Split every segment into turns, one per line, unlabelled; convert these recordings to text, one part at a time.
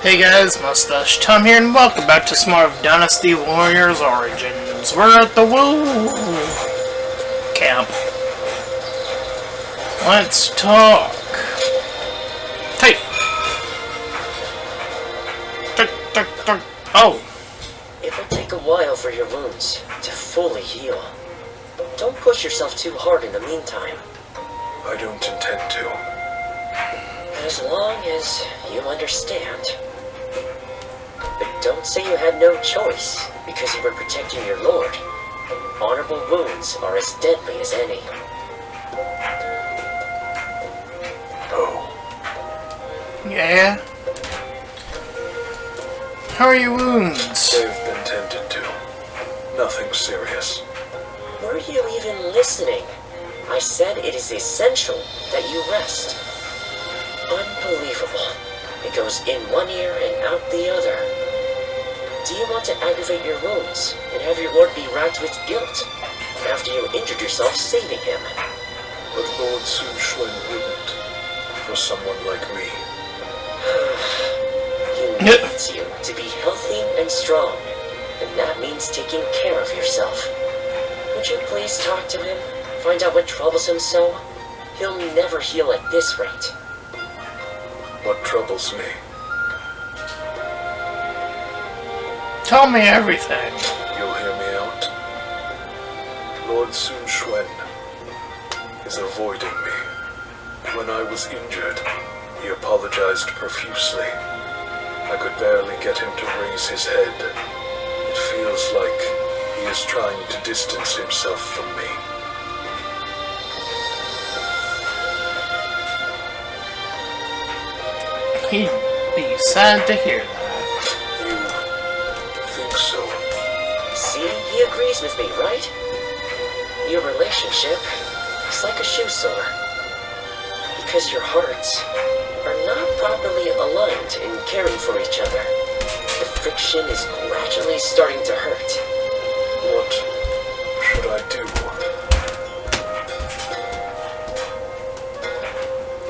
Hey guys, Mustached Tom here, and welcome back to some more of Dynasty Warriors Orgins. We're at the Woo camp. Let's talk. Hey! Oh!
It will take a while for your wounds to fully heal. Don't push yourself too hard in the meantime.
I don't intend to.
As long as you understand. But don't say you had no choice because you were protecting your lord. Honorable wounds are as deadly as any.
Oh.
Yeah? How are your wounds?
They've been tended to. Nothing serious.
Were you even listening? I said it is essential that you rest. Unbelievable. It goes in one ear and out the other. Do you want to aggravate your wounds and have your lord be racked with guilt after you injured yourself saving him?
But Lord Sun Quan wouldn't. For someone like me.
He needs you to be healthy and strong, and that means taking care of yourself. Would you please talk to him? Find out what troubles him so? He'll never heal at this rate.
What troubles me?
Tell me everything.
You'll hear me out. Lord Sun Quan is avoiding me. When I was injured, he apologized profusely. I could barely get him to raise his head. It feels like he is trying to distance himself from me.
He'd be sad to hear that.
You think so?
See, he agrees with me, right? Your relationship is like a shoe sore. Because your hearts are not properly aligned in caring for each other. The friction is gradually starting to hurt.
What should I do?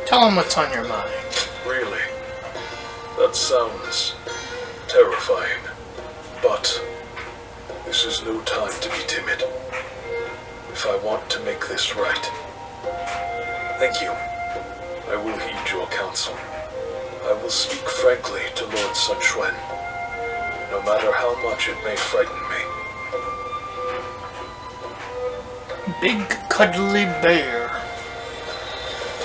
Tell him what's on your mind.
Really? That sounds terrifying. But this is no time to be timid. If I want to make this right. Thank you. I will heed your counsel. I will speak frankly to Lord Sun Quan, no matter how much it may frighten me.
Big cuddly bear.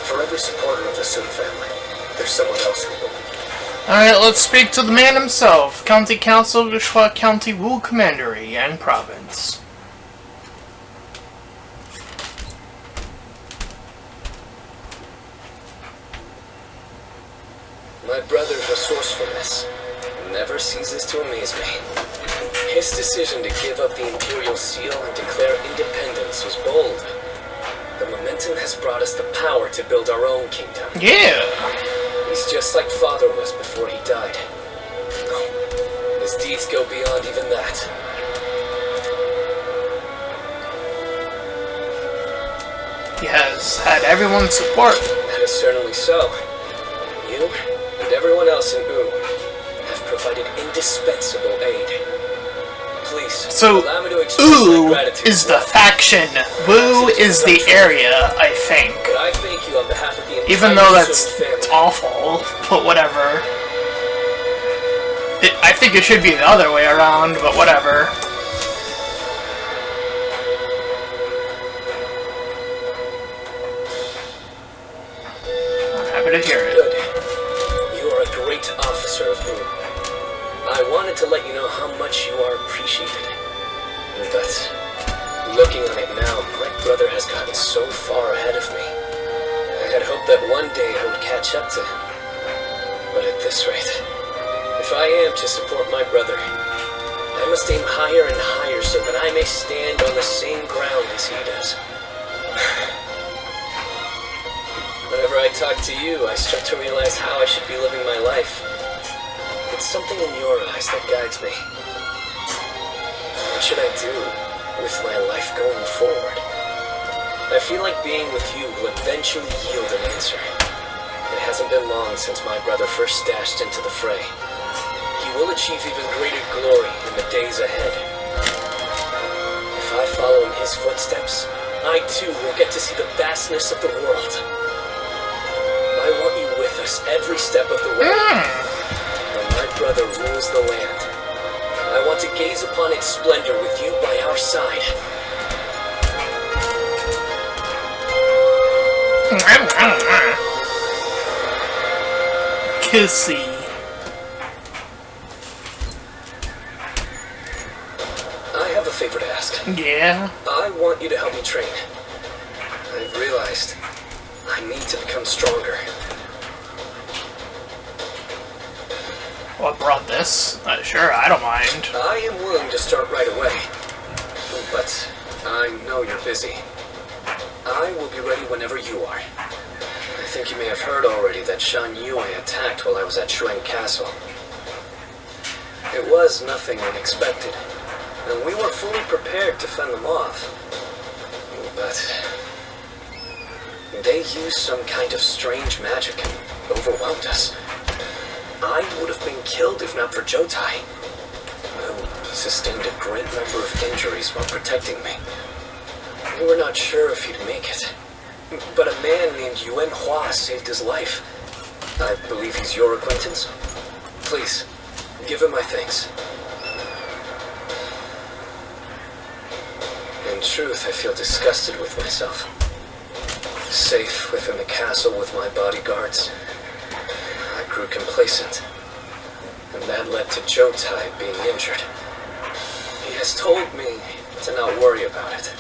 For every supporter of the Sun family, there's someone else who will.
Alright, let's speak to the man himself. County Council, Gishwa County Wu Commandery and Province.
My brother's resourcefulness never ceases to amaze me. His decision to give up the Imperial Seal and declare independence was bold. The momentum has brought us the power to build our own kingdom.
Yeah!
He's just like Father was before he died. His deeds go beyond even that.
He has had everyone's support.
That is certainly so. You and everyone else in Wu have provided indispensable aid. Please,
So,
allow me to express my
Wu
gratitude.
is the faction. Wu is the area, I think.
But I thank you on behalf of the entire
Even though that's
Sun family.
awful, but whatever. I think it should be the other way around, but whatever. I'm happy to hear it.
Good. You are a great officer of Wu. I wanted to let you know how much you are appreciated. But looking on it now, my brother has gotten so far ahead of me. I had hoped that one day I would catch up to him. But at this rate, if I am to support my brother, I must aim higher and higher so that I may stand on the same ground as he does. Whenever I talk to you, I start to realize how I should be living my life. It's something in your eyes that guides me. What should I do with my life going forward? I feel like being with you will eventually yield an answer. It hasn't been long since my brother first dashed into the fray. achieve even greater glory in the days ahead. If I follow in his footsteps, I too will get to see the vastness of the world. I want you with us every step of the way. When my brother rules the land, I want to gaze upon its splendor with you by our side.
Kissy.
I have a favor to ask.
Yeah?
I want you to help me train. I've realized I need to become stronger.
What brought this? Sure, I don't mind.
I am willing to start right away, but I know you're busy. I will be ready whenever you are. I think you may have heard already that Shan Yue attacked while I was at Shuang Castle. It was nothing unexpected, and we were fully prepared to fend them off. But they used some kind of strange magic and overwhelmed us. I would have been killed if not for Jotai, who sustained a great number of injuries while protecting me. We were not sure if he'd make it, but a man named Yuan Hua saved his life. I believe he's your acquaintance. Please, give him my thanks. In truth, I feel disgusted with myself. Safe within the castle with my bodyguards, I grew complacent, and that led to Jotai being injured. He has told me to not worry about it.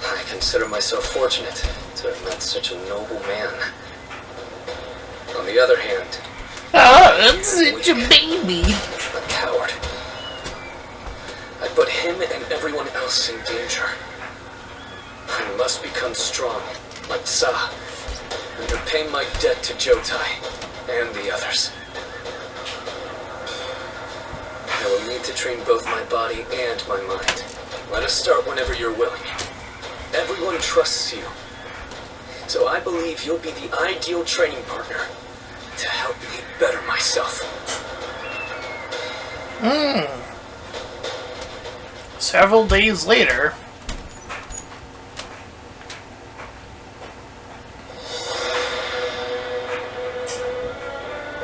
I consider myself fortunate to have met such a noble man. On the other hand,
it's such a baby.
a coward. I put him and everyone else in danger. I must become strong, like Sa, and repay my debt to Jotai and the others. I will need to train both my body and my mind. Let us start whenever you're willing. Everyone trusts you, so I believe you'll be the ideal training partner to help me better myself.
Several days later.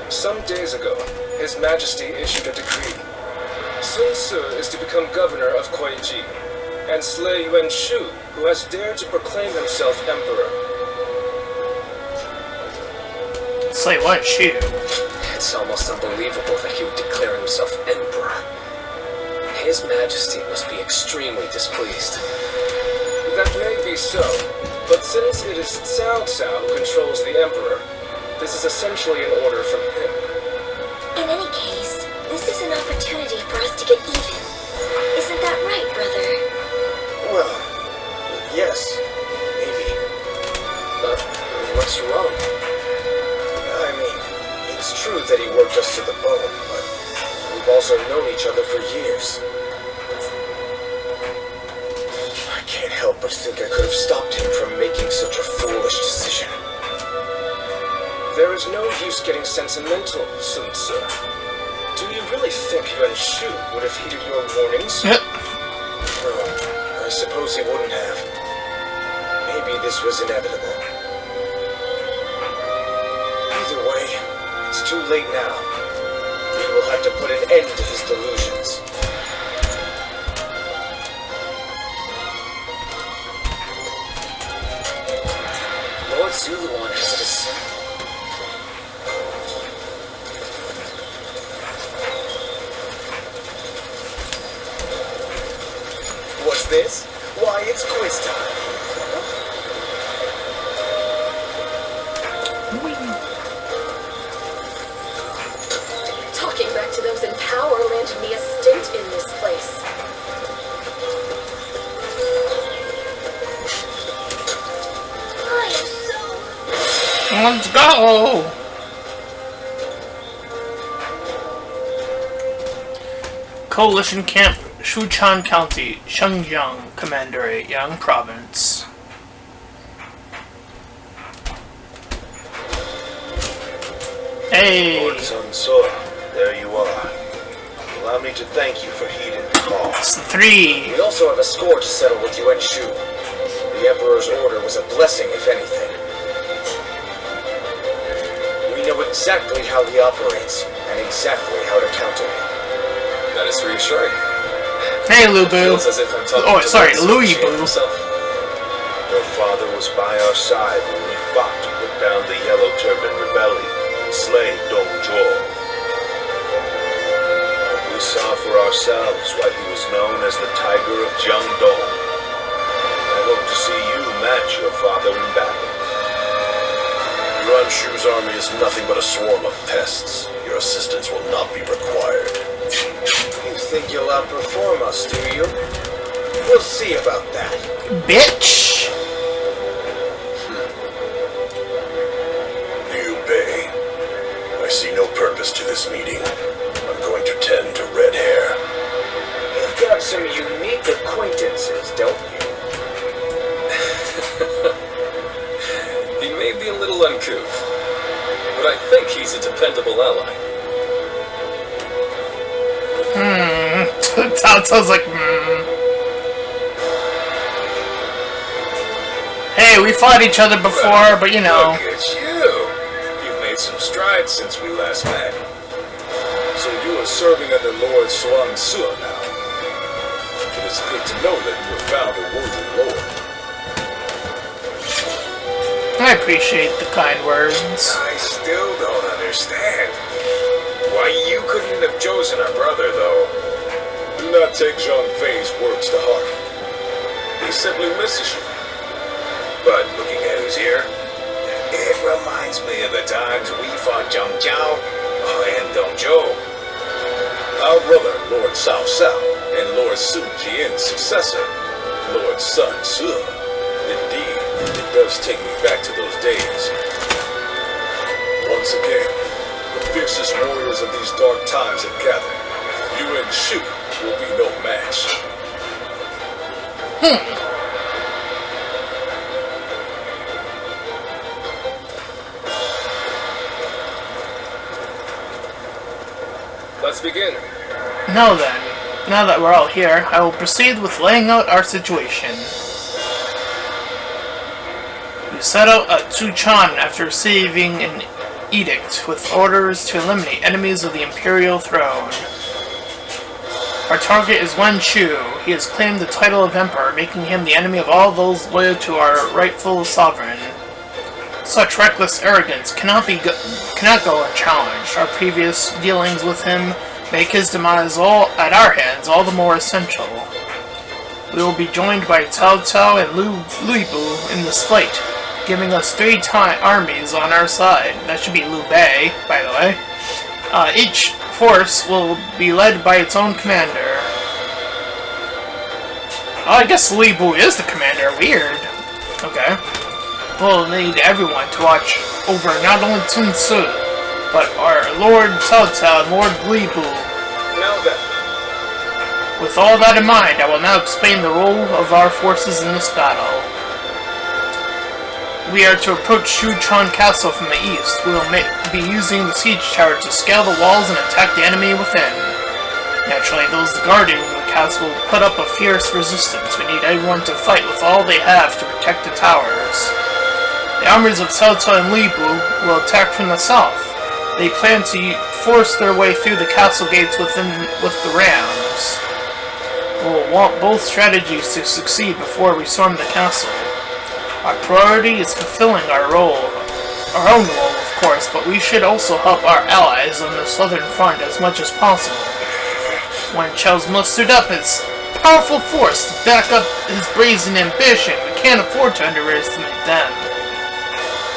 Some days ago, His Majesty issued a decree. Sun Ce is to become governor of Kuai-ji, and slay Yuan Shu, who has dared to proclaim himself emperor.
Slay what? Shu?
It's almost unbelievable that he would declare himself emperor. His Majesty must be extremely displeased.
That may be so, but since it is Cao Cao who controls the emperor, this is essentially an order from him.
In any case, this is an opportunity for us to get even. Isn't that right, brother?
Well, yes, maybe.
What's wrong?
I mean, it's true that he worked us to the bone, but we've also known each other for years. I can't help but think I could have stopped him from making such a foolish decision. There is no use getting sentimental, Sun Ce. Do you really think Yuan Shu would have heeded your warnings? No, I suppose he wouldn't have. Maybe this was inevitable. Either way, it's too late now. We will have to put an end to his delusions.
Lord Zuluan has a descent.
What's this? Why, it's quiz time.
Talking back to those in power landed me a stint in this place. I am so...
Let's go! Coalition Camp, Shuchan County, Shenyang, Commanderate, Yang Province. Hey!
Lord Sun Ce, there you are.
Allow me to thank you for heeding the call.
It's the 3.
We also have a score to settle with Yuan Shu. The Emperor's order was a blessing, if anything. We know exactly how he operates, and exactly how to counter him.
That is reassuring.
Hey, Lu Boo.
Feels as if I'm talking
Oh,
to
sorry,
Lord
Louis
Sushi
Boo.
himself.
Your father was by our side when we fought to put down the Yellow Turban Rebellion and slay Dong Zhuo. We saw for ourselves why he was known as the Tiger of Jiangdong. I hope to see you match your father in battle.
Yuan Shu's army is nothing but a swarm of pests. Your assistance will not be required.
You think you'll outperform us, do you? We'll see about that.
Bitch.
Liu Bei, I see no purpose to this meeting. I'm going to tend to red hair.
You've got some unique acquaintances, don't you?
He may be a little uncouth, but I think he's a dependable ally.
Sounds like, Hey, we fought each other before, but you know.
Look at you! You've made some strides since we last met.
So you are serving under Lord Suan Su now.
It is good to know that you have found a worthy lord.
I appreciate the kind words.
I still don't understand. Why you couldn't have chosen a brother, though.
Do not take Zhang Fei's words to heart. He simply misses you.
But looking at who's here, it reminds me of the times we fought Zhang Jiao and Dong Zhou.
Our brother, Lord Cao Cao, and Lord Su Jian's successor, Lord Sun Ce. Indeed, it does take me back to those days. Once again, the fiercest warriors of these dark times have gathered. Yuan Shu will be no match.
Let's begin.
Now then, now that we're all here, I will proceed with laying out our situation. We set out at Zuchan after receiving an edict with orders to eliminate enemies of the Imperial throne. Our target is Wen Chu. He has claimed the title of Emperor, making him the enemy of all those loyal to our rightful sovereign. Such reckless arrogance cannot go unchallenged. Our previous dealings with him make his demise at our hands all the more essential. We will be joined by Cao Cao and Liu Bu in this fight, giving us 3 armies on our side. That should be Liu Bei, by the way. Each force will be led by its own commander. Oh, I guess Liu Bu is the commander. Weird. Okay. We'll need everyone to watch over not only Sun Ce, but our Lord Cao Cao and Lord Liu Bu.
Now then.
With all that in mind, I will now explain the role of our forces in this battle. We are to approach Shuchan Castle from the east. We will be using the siege tower to scale the walls and attack the enemy within. Naturally, those guarding the castle will put up a fierce resistance. We need everyone to fight with all they have to protect the towers. The armies of Cao Cao and Liu Bu will attack from the south. They plan to force their way through the castle gates with the rams. We'll want both strategies to succeed before we storm the castle. Our priority is fulfilling our own role, of course, but we should also help our allies on the southern front as much as possible. When Chao's mustered up his powerful force to back up his brazen ambition, we can't afford to underestimate them.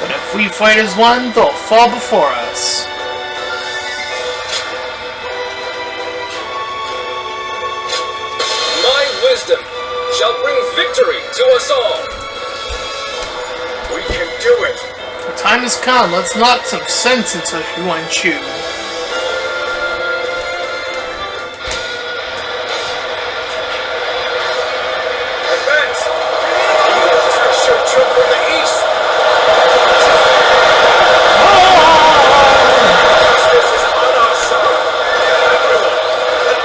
But if we fight as one, they'll fall before us.
My wisdom shall bring victory to us all.
We can do it!
The time has come. Let's knock some sense into Yuan Chu.
Advance! Treasure trip from the east! Justice is on our side! Everyone, let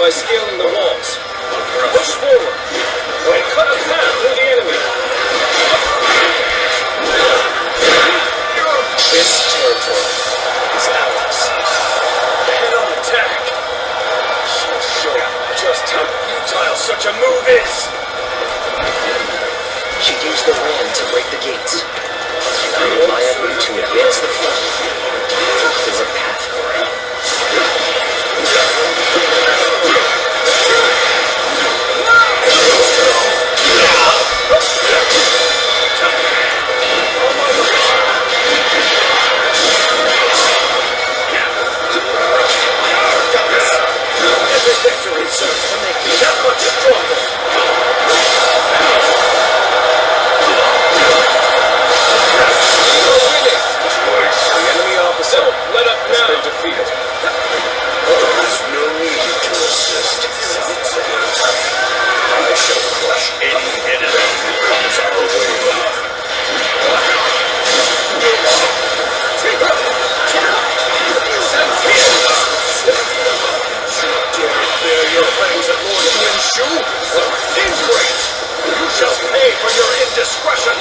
by scaling the walls. Push forward and cut a path through the enemy. This territory is ours. Head-on attack. She'll show just how futile such a move is.
She used the ram to break the gates. I need my effort to advance the front. There's a path for it.
Every victory serves to make me that much stronger.
The enemy officer
Don't let up
has
now.
been defeated. There's no need to assist. I shall crush any enemy who comes our way.
Bear your fangs at Lord Ian's shoe? Ingrate! You shall pay for your indiscretion!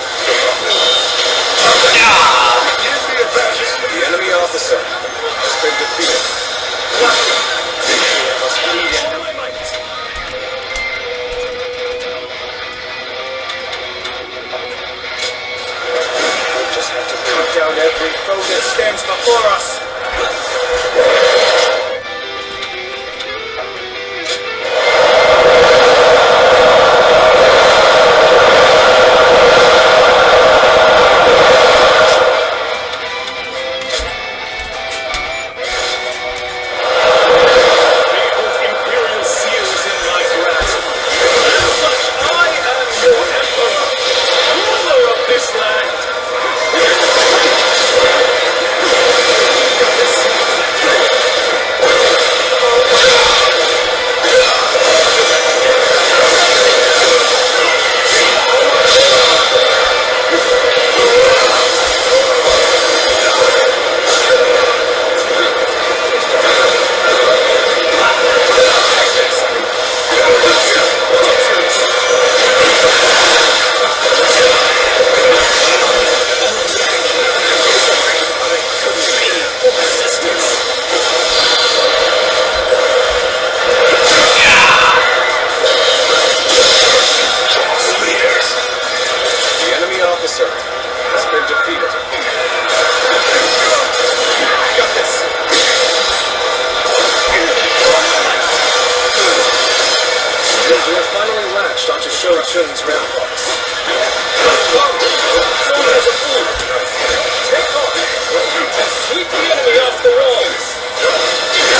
The enemy officer has been defeated.
Must bleed in my might. We'll just have to cut down every foe that stands before us.
Chun's ramparts.
Take off and sweep the enemy off the walls.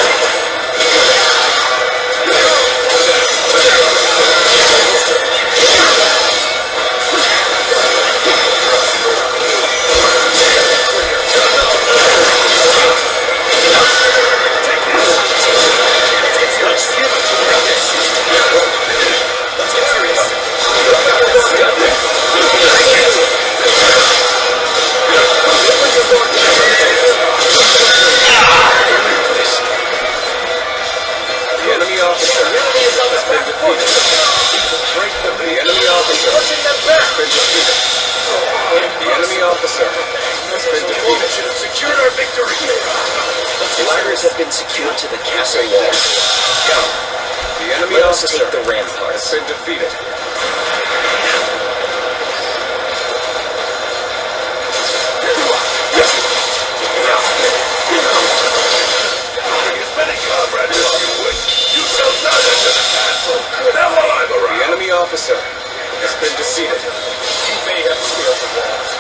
Ladders have been secured to the castle walls.
The enemy
Let us
officer
take the ramparts.
has been defeated.
As many comrades as you wish, you shall not enter the castle. Now while I'm
The
around.
enemy officer has been defeated.
You may have scaled the walls,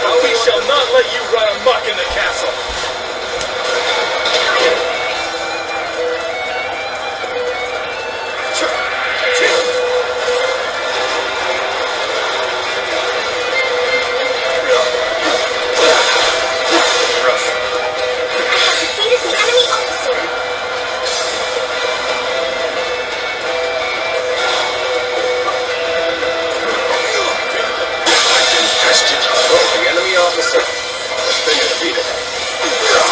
but we shall not let you run amok in the castle.
Defeated the enemy officer.
The enemy officer has been defeated.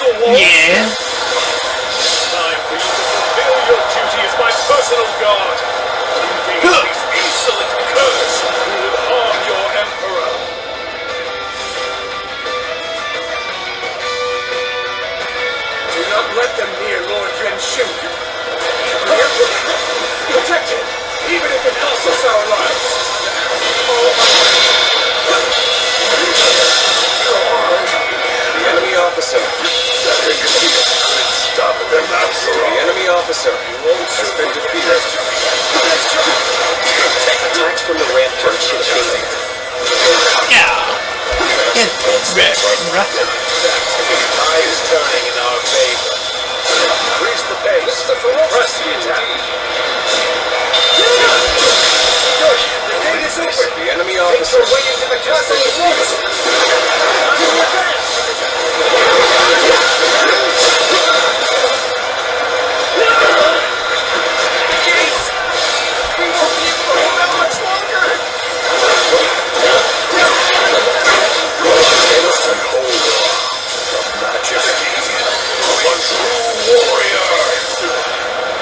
castle walls?
Yeah.
Time for you to fulfill your duty as my personal guard. Engage these insolent curs who would harm your emperor. Do not let them near Lord Yuan-Shu. The emperor, protect him, even if it costs us our lives.
The enemy officer.
Stop them after all.
The enemy officer has been defeated.
Attacks from the rampart should have been
Yeah. It's red.
Tide is turning in our favor. Increase the pace. Press the attack. Good. The gate is open.
The enemy
Make
officer
your way into the castle at once. On your advance. The gates. We won't be able to hold out much longer.
and hold the majesty of a true warrior.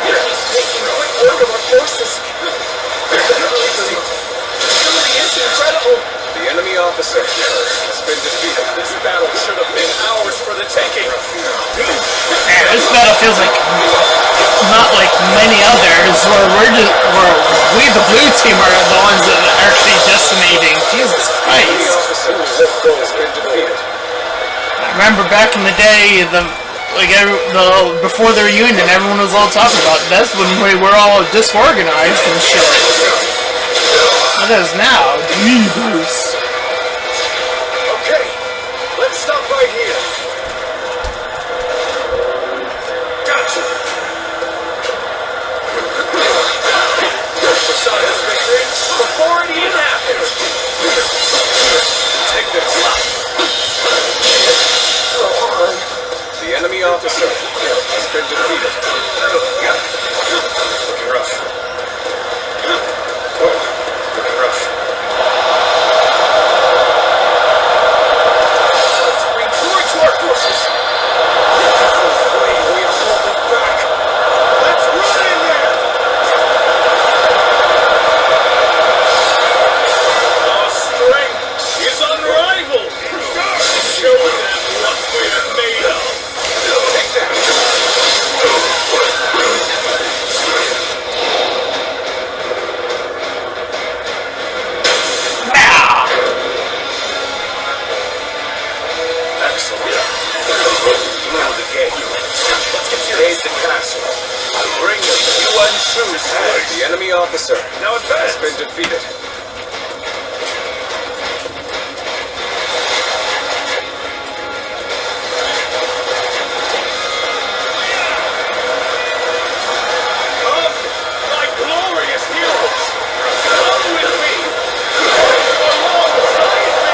He's taking quick work of our forces. Truly is incredible.
The enemy officer has been defeated.
This battle should have been ours for the taking.
Man, this battle feels like not like many others where we the blue team are the ones that are actually decimating. Jesus
The enemy
Christ.
officer has been defeated.
I remember back in the day, before the reunion, everyone was all talking about that's when we were all disorganized and shit. What is now? Jesus.
Okay, let's stop right here. Gotcha. For Simon's victory before it even happens.
Take this. The enemy officer has been defeated. Looking rough. Looking rough.
Let's bring glory to our forces. We are holding back. Let's run in there. Our strength is unrivaled. Show them what we're made of. Take that. Excellent. Through the gate. Let's get the castle. Bring the Yuan-Shu's head.
The enemy officer
Now advance.
has been defeated.
Come, my glorious heroes. Come with me. Alongside me.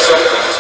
Something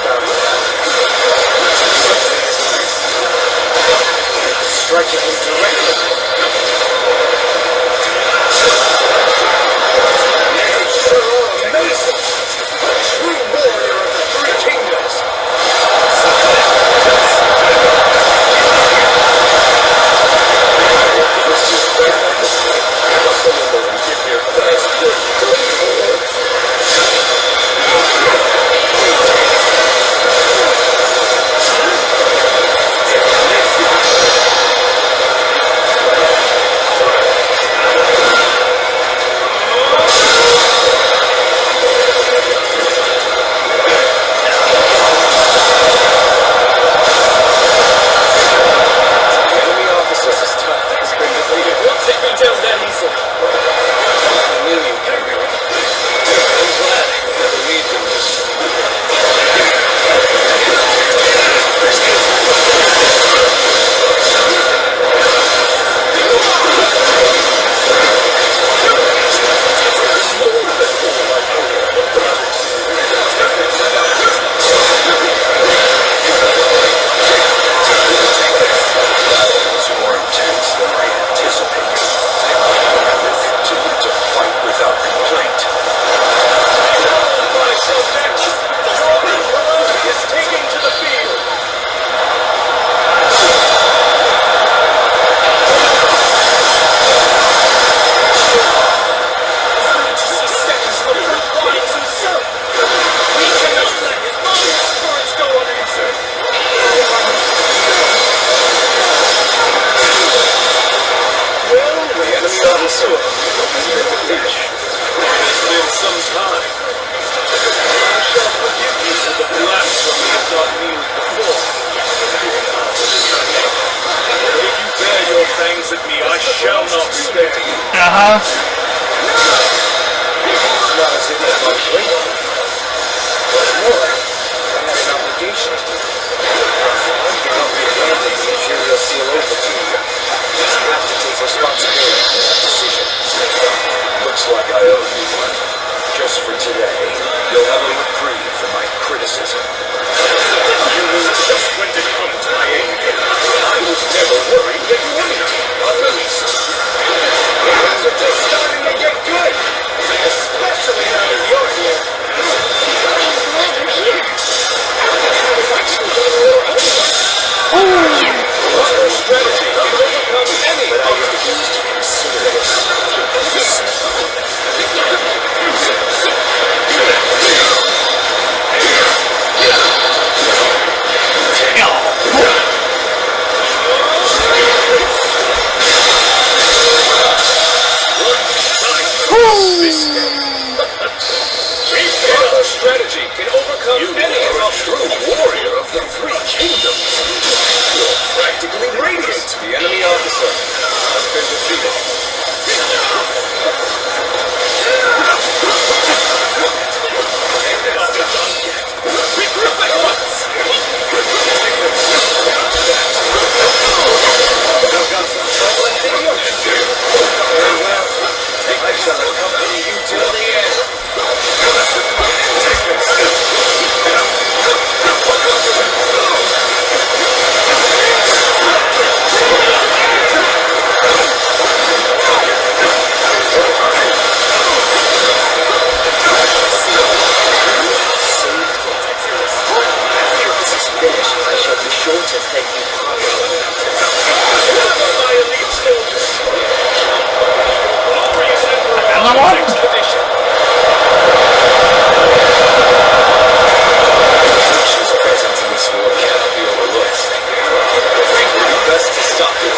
Sun Tzu has been defeated.
It's been some time. I shall forgive you for the blasphemy of not kneeling before. If you bear your fangs at me, I shall not spare you.
It's not as if I'm ungrateful. What's more, I have an obligation to you. I cannot be handing the Imperial Seal over to you. I have to take responsibility for that decision.
Looks like I owe you one. Just for today, you'll have a reprieve from my criticism. You knew just when to come to my aid. I was never worried that you wouldn't. Not the least. Things are just starting to get good. Especially now that you're here.
Glad you're here. I was actually getting a little anxious.
Your strategy can overcome any
But I refuse to consider this.
Your strategy can overcome any of a true warrior of the three kingdoms. You're practically radiant.
The enemy officer has been defeated.
Regroup at once.
I've got some trouble in the ocean. Very well. I shall accompany you till the end. After this is finished, I shall be sure to thank you properly.
My elite soldiers. Glorious
Another one?
expedition.
She's present in this war cannot be overlooked. It would be best to stop it.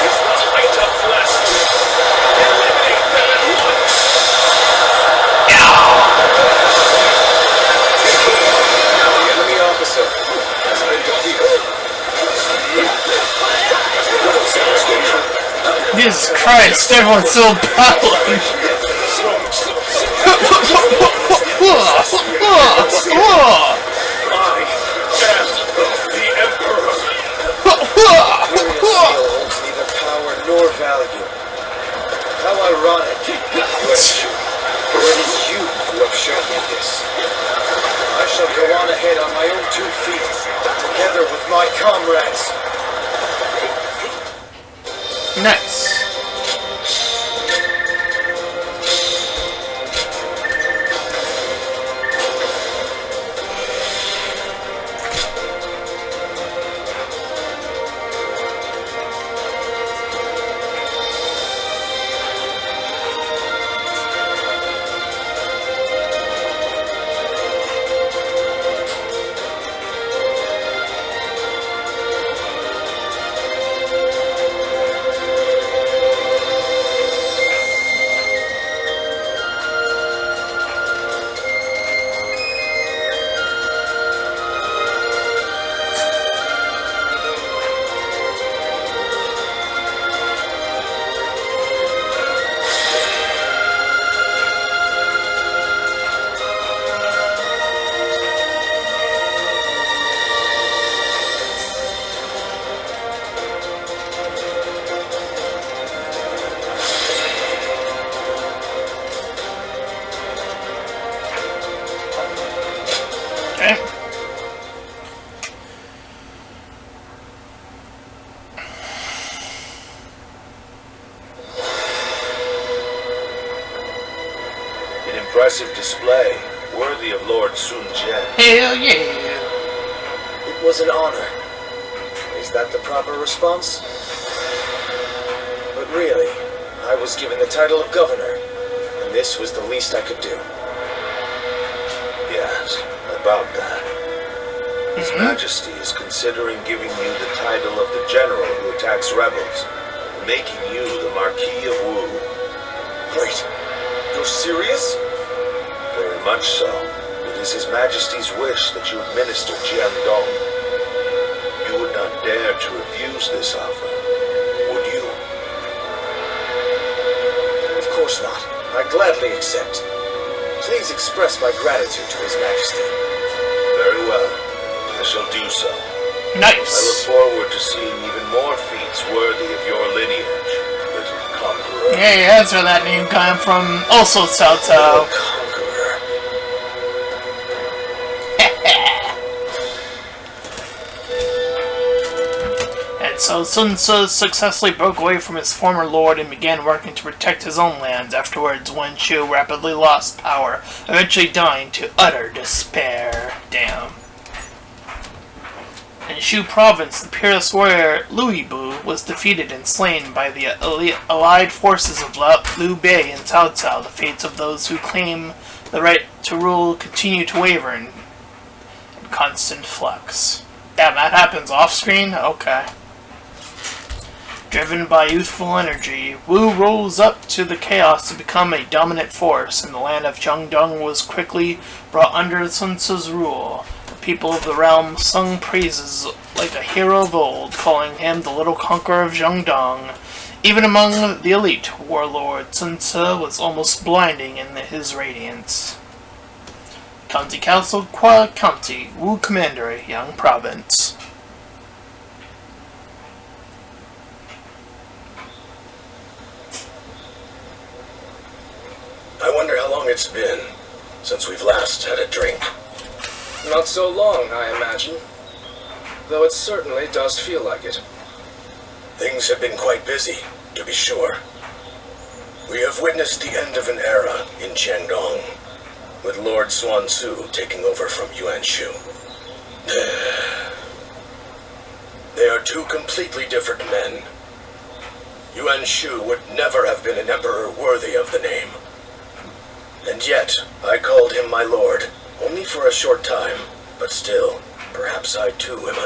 It's the height of blasphemy. Eliminate them at once.
The enemy officer has been defeated.
Jesus Christ, everyone's so balanced.
I am the Emperor.
Imperial Seal holds neither power nor value. How ironic, question, for it is you who have shown me this. I shall go on ahead on my own 2 feet, together with my comrades.
Nice.
Impressive display, worthy of Lord Sun Jian.
Hell yeah.
It was an honor. Is that the proper response? But really, I was given the title of governor, and this was the least I could do.
Yes, about that. His Majesty is considering giving you the title of the general who attacks rebels, making you the Marquis of Wu.
Wait, you're serious?
Very much so. It is His Majesty's wish that you administer Jiandong. You would not dare to refuse this offer, would you?
Of course not. I gladly accept. Please express my gratitude to His Majesty.
Very well. I shall do so. I look
Nice.
forward to seeing even more feats worthy of your lineage, little conqueror.
Hey, that's where that name came from. Also Cao Cao.
Conqueror.
And so Sun Tzu successfully broke away from his former lord and began working to protect his own lands. Afterwards, Wen Shu rapidly lost power, eventually dying to utter despair. Damn. In Shu province, the peerless warrior Liu Bu was defeated and slain by the allied forces of Liu Bei and Cao Cao. The fates of those who claim the right to rule continue to waver in constant flux. Damn, that happens off screen? Okay. Driven by youthful energy, Wu rose up to the chaos to become a dominant force, and the land of Jiangdong was quickly brought under Sun Tzu's rule. The people of the realm sung praises like a hero of old, calling him the little conqueror of Jiangdong. Even among the elite warlord, Sun Tzu was almost blinding in his radiance. County Council, Qua County, Wu Commandery, Yang Province.
I wonder how long it's been since we've last had a drink.
Not so long, I imagine. Though it certainly does feel like it.
Things have been quite busy, to be sure. We have witnessed the end of an era in Jiangdong, with Lord Xuan Tzu taking over from Yuan Shu. They are two completely different men. Yuan Shu would never have been an emperor worthy of the name. And yet, I called him my lord, only for a short time, but still, perhaps I too am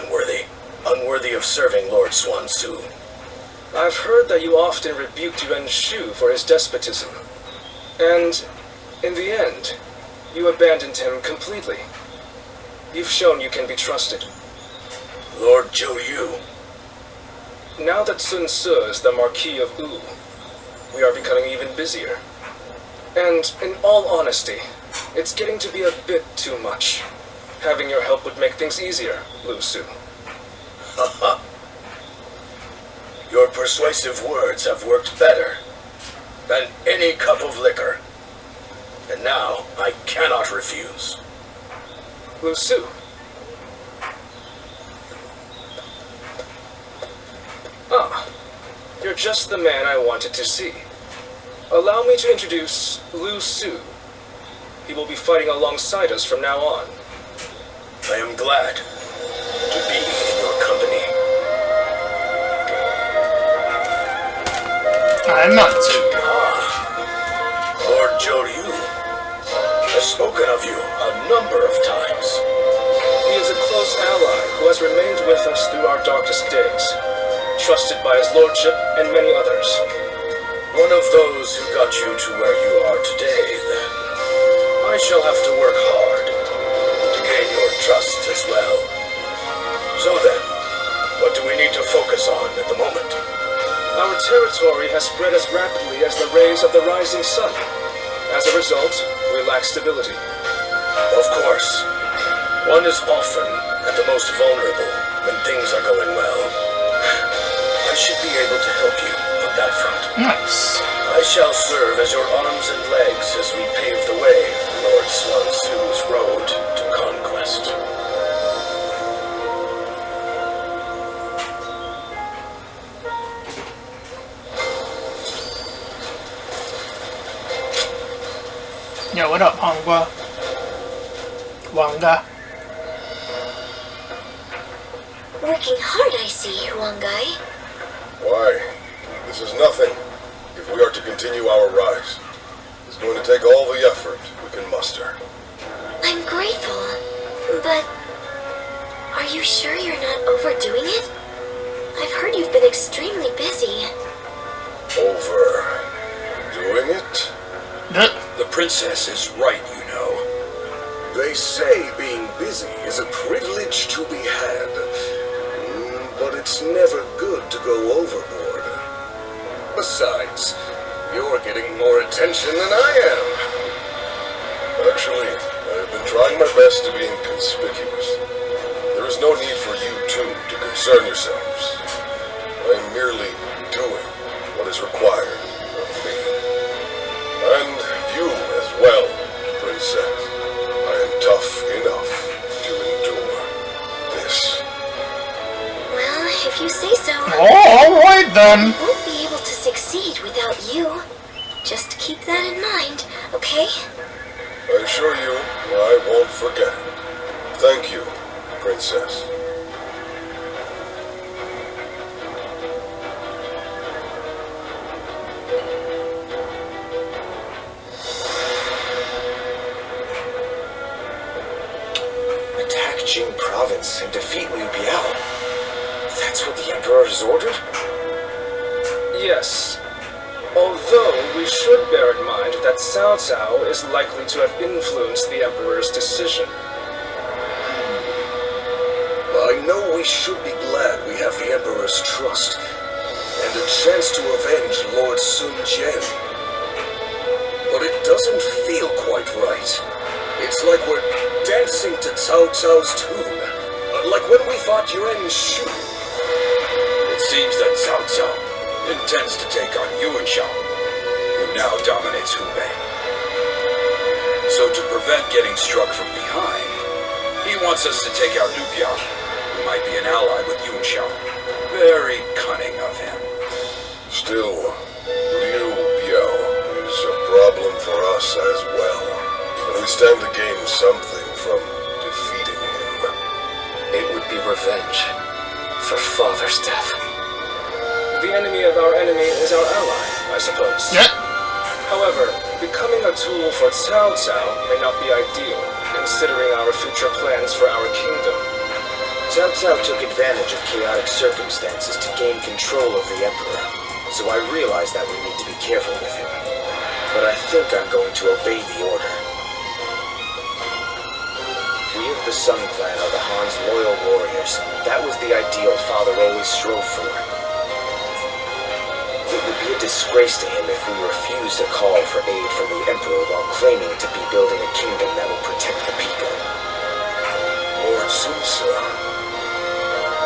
unworthy of serving Lord Xuan Tzu.
I've heard that you often rebuked Yuan Shu for his despotism. And, in the end, you abandoned him completely. You've shown you can be trusted.
Lord Zhou Yu.
Now that Sun Tzu is the Marquis of Wu, we are becoming even busier. And, in all honesty, it's getting to be a bit too much. Having your help would make things easier, Lu Su.
Haha. Your persuasive words have worked better than any cup of liquor. And now I cannot refuse.
Lu Su. Ah, you're just the man I wanted to see. Allow me to introduce Lu Su. He will be fighting alongside us from now on.
I am glad to be in your company.
I'm not too.
Lord Zhou Yu has spoken of you a number of times.
He is a close ally who has remained with us through our darkest days, trusted by his lordship and many others.
One of those who got you to where you are today, then. I shall have to work hard to gain your trust as well. So then, what do we need to focus on at the moment?
Our territory has spread as rapidly as the rays of the rising sun. As a result, we lack stability.
Of course. One is often at the most vulnerable when things are going well. I should be able to help you on that front.
Nice.
I shall serve as your arms and legs as we pave the way for Lord Xuan Tzu's road to conquest.
Yo, what up, Hongwa? Wanga?
Working hard, I see, Huangai.
Why? This is nothing. If we are to continue our rise, it's going to take all the effort we can muster.
I'm grateful, but Are you sure you're not overdoing it? I've heard you've been extremely busy.
Overdoing it?
The princess is right, you know.
They say being busy is a privilege to be had. But it's never good to go overboard. Besides, you're getting more attention than I am.
Actually, I've been trying my best to be inconspicuous. There is no need for you two to concern yourselves. I am merely doing what is required of me. And you as well, Princess. I am tough enough to endure this.
Well, if you say so.
Alright then.
We won't be able to succeed without you. Just keep that in mind, okay?
I assure you, I won't forget it. Thank you, Princess.
Attack Jing Province and defeat Liu Biao. That's what the Emperor has ordered?
Yes. Although we should bear in mind that Cao Cao is likely to have influenced the Emperor's decision.
I know we should be glad we have the Emperor's trust and a chance to avenge Lord Sun Jian. But it doesn't feel quite right. It's like we're dancing to Cao Cao's tune. Like when we fought Yuan Shu.
It seems that Cao Cao intends to take on Yuan Shao, who now dominates Hubei. So to prevent getting struck from behind, he wants us to take out Liu Biao, who might be an ally with Yuan Shao. Very cunning of him.
Still, Liu Biao is a problem for us as well. And we stand to gain something from defeating him.
It would be revenge for father's death. The enemy of our enemy is our ally, I suppose.
Yep.
However, becoming a tool for Cao Cao may not be ideal, considering our future plans for our kingdom.
Cao Cao took advantage of chaotic circumstances to gain control of the Emperor, so I realize that we need to be careful with him. But I think I'm going to obey the order. We of the Sun Clan are the Han's loyal warriors. That was the ideal Father always strove for. It would be a disgrace to him if we refused a call for aid from the Emperor while claiming to be building a kingdom that will protect the people.
Lord Sun Ce.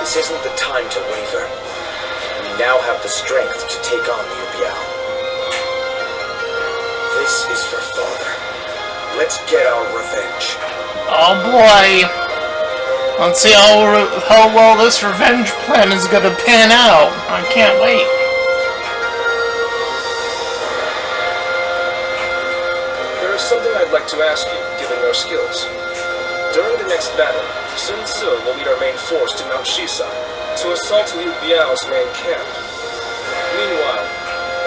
This isn't the time to waver. We now have the strength to take on Liu Biao. This is for Father. Let's get our revenge.
Oh boy. Let's see how well this revenge plan is gonna pan out. I can't wait.
There is something I'd like to ask you, given your skills. During the next battle, Sun Ce will lead our main force to Mount Shisai to assault Liu Biao's main camp. Meanwhile,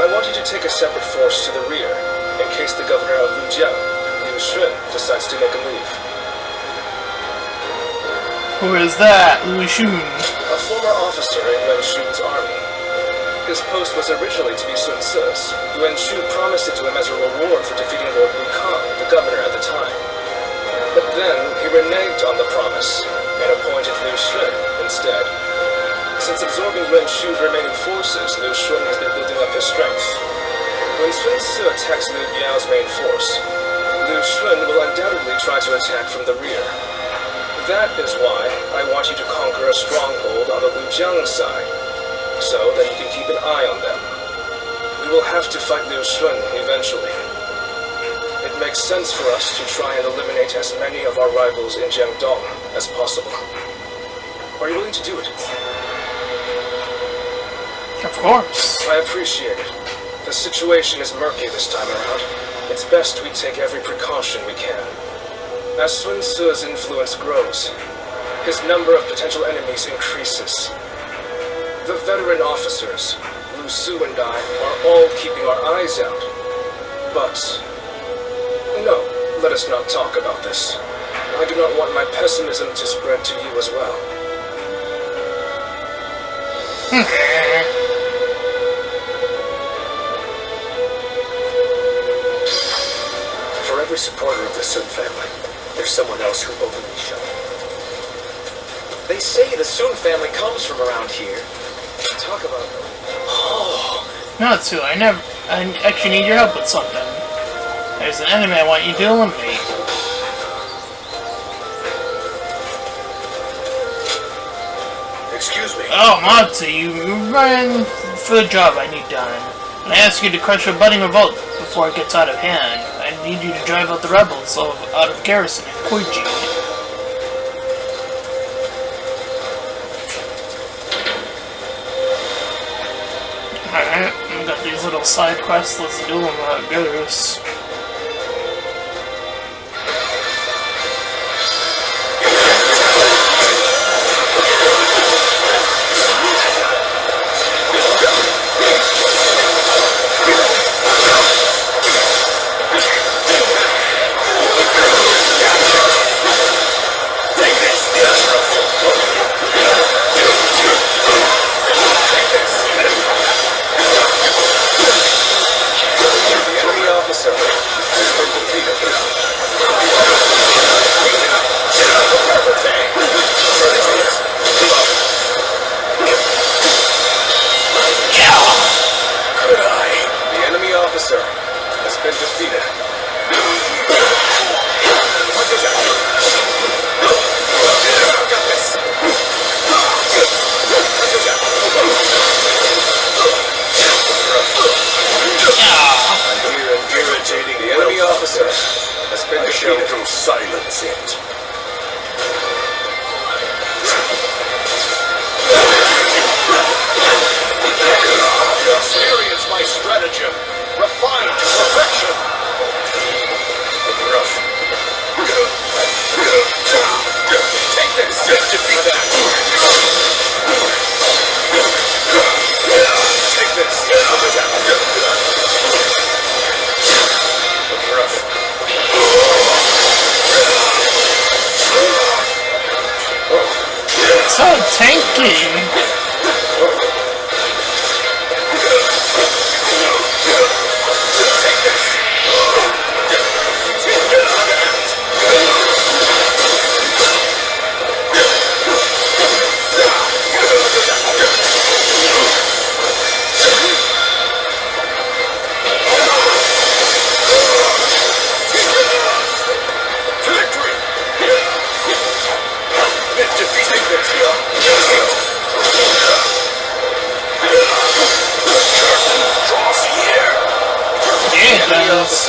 I want you to take a separate force to the rear, in case the governor of Lujiang, Liu Shun, decides to make a move.
Who is that? Lu Xun.
A former officer in Yuan Shun's army. His post was originally to be Sun Ce's. Yuan Shu promised it to him as a reward for defeating Lord Wu Kang, the governor at the time. But then, he reneged on the promise, and appointed Liu Shun instead. Since absorbing Yuan Shu's remaining forces, Liu Shun has been building up his strength. When Sun Ce attacks Liu Biao's main force, Liu Shun will undoubtedly try to attack from the rear. That is why I want you to conquer a stronghold on the Lujiang side, so that you can keep an eye on them. We will have to fight Liu Shun eventually. It makes sense for us to try and eliminate as many of our rivals in Jiangdong as possible. Are you willing to do it?
Of course.
I appreciate it. The situation is murky this time around. It's best we take every precaution we can. As Sun Ce's influence grows, his number of potential enemies increases. The veteran officers, Lu Su and I, are all keeping our eyes out. But no, let us not talk about this. I do not want my pessimism to spread to you as well. For every supporter of the Sun family, there's someone else who openly showed. They say the Sun family comes from around here. Talk about... Oh!
Natsu, I actually need your help with something. There's an enemy I want you to eliminate.
Excuse me.
Oh, Natsu, you ran for the job I need done. And I ask you to crush a budding revolt before it gets out of hand. I need you to drive out the rebels out of garrison in Koichi. Alright, I've got these little side quests, let's do them how it goes.
Silence it. Experience my stratagem, refined to perfection. Rough. Take this. Defeat that. Take this. Rough.
So tanky!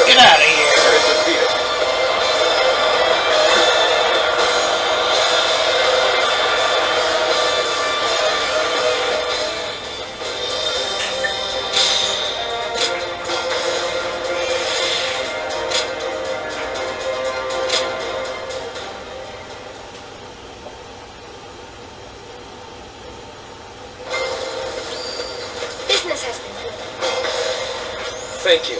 Get out of here!
Business has been good.
Thank you.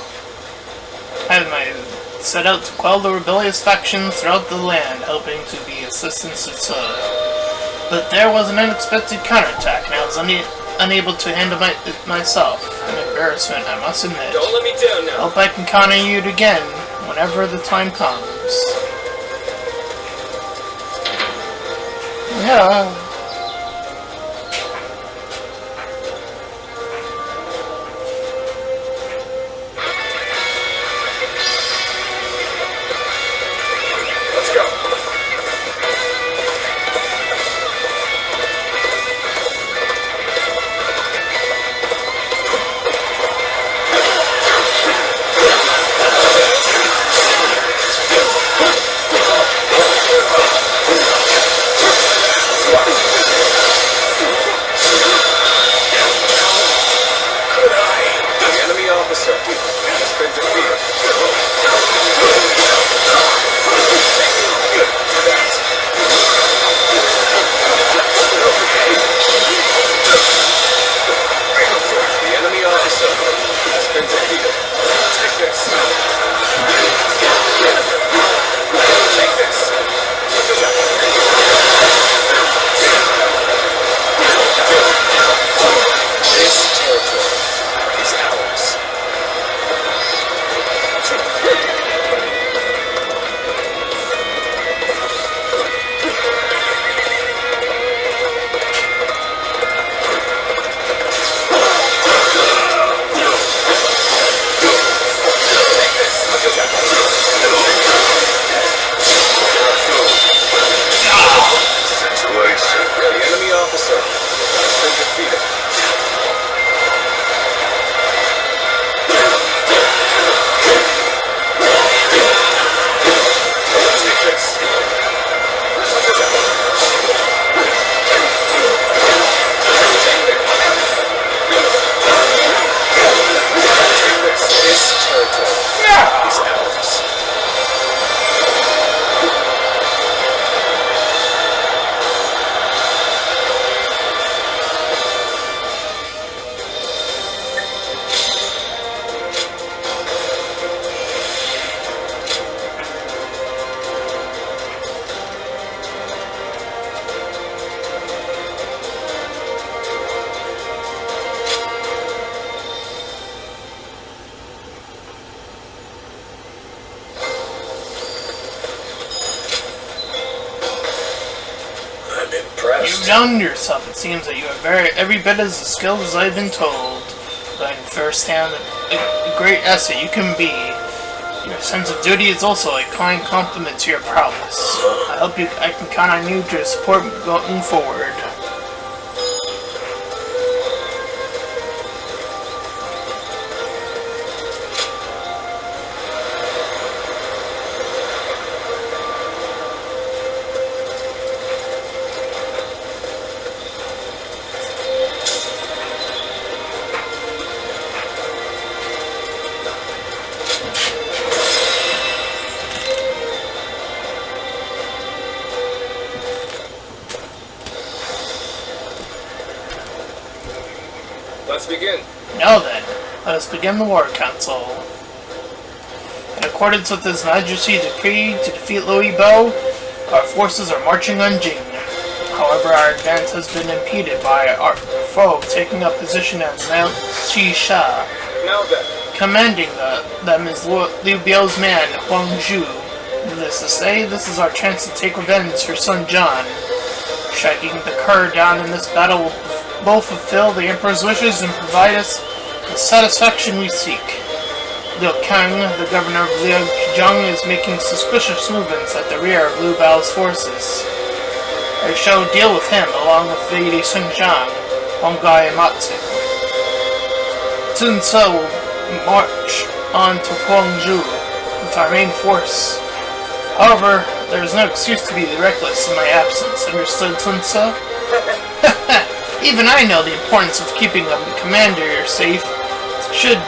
I set out to quell the rebellious factions throughout the land, hoping to be assistance to Tsuda. But there was an unexpected counterattack, and I was unable to handle myself. An embarrassment, I must admit.
Don't let me down now.
Hope I can count on you again, whenever the time comes. Yeah.
What?
Impressed?
You've done yourself. It seems that you are every bit as skilled as I've been told. But firsthand, a great asset you can be. Your sense of duty is also a kind compliment to your prowess. I can count on you to support me going forward.
Let's begin.
Now then, let us begin the War Council. In accordance with His Majesty's decree to defeat Louis Bo, our forces are marching on Jing. However, our advance has been impeded by our foe taking up position at Mount Chi-Sha.
Now then.
Commanding them is Liu Biao's man, Huang Zhu. Needless to say, this is our chance to take revenge for Sun Jian. Striking the Kur down in this battle will both fulfill the Emperor's wishes and provide us the satisfaction we seek. Liu Kang, the governor of Liujiang, is making suspicious movements at the rear of Liu Bao's forces. I shall deal with him along with Lady Sun Jiang, Hongai and Matsu. Sun Ce will march on to Huangzhou with our main force. However, there is no excuse to be reckless in my absence. Understood, Sun Ce? Even I know the importance of keeping the commander safe. Should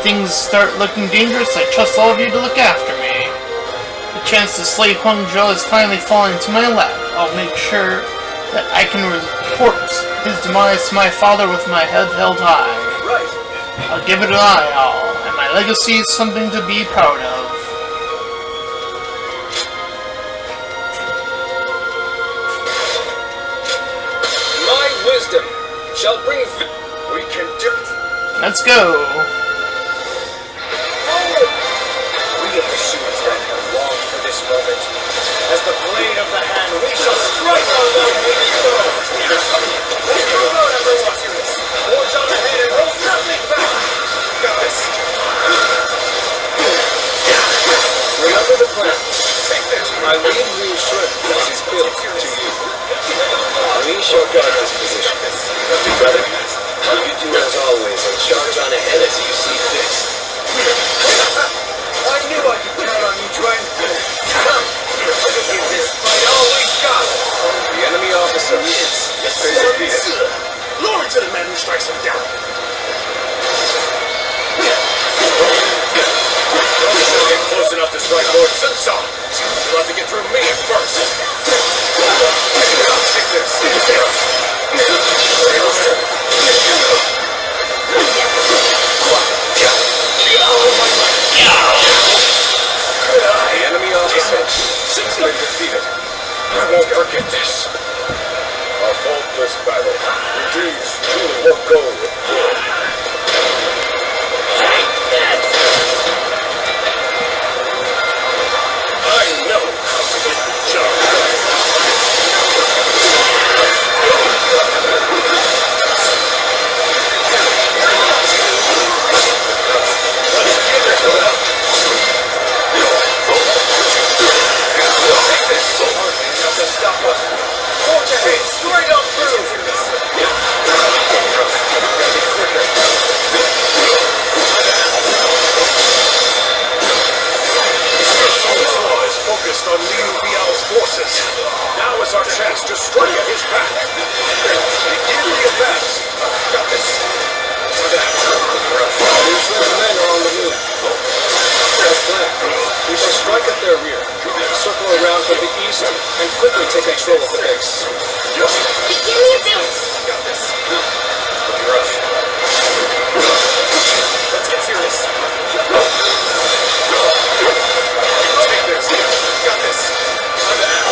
things start looking dangerous, I trust all of you to look after me. The chance to slay Huangzhou has finally fallen into my lap. I'll make sure that I can report his demise to my father with my head held high.
Right.
I'll give it an eye, all, and my legacy is something to be proud of.
My wisdom shall bring.
We can do.
Let's go.
Forward! We of the Shu's men have longed for this moment. As the blade of the hand, we shall strike our love with the foe. Let's move out, everyone. Forge on ahead and hold nothing back. Got this. Remember the plan. Take this. I leave Liu Shun as his built to you. We shall guard this position. Brother, you two as always and charge on ahead as you see fit. I knew I could count on you, Dwayne. Come, give this fight all we got. The enemy officer has been defeated.
Glory to the man who strikes him down.
Don't get close enough to strike Lord Sun Ce. You'll have to get through me first. Take this. The enemy officer has been defeated. I won't forget this.
Our faultless battle. Indeed, truly won't go with good.
I know how to get the job done. Let's give it to them. Take this. Hardly enough to stop us. Forge ahead, straight on through.
Focused on Liu Biao's forces. Now is our chance to strike at his back. Begin the advance. Got this.
Liu Shun's men are on the move. As planned, we shall strike at their rear, circle around from the east, and quickly take control of the base.
Begin the advance.
Got this. Rough. Let's get serious. Take this. Got this. Time to act.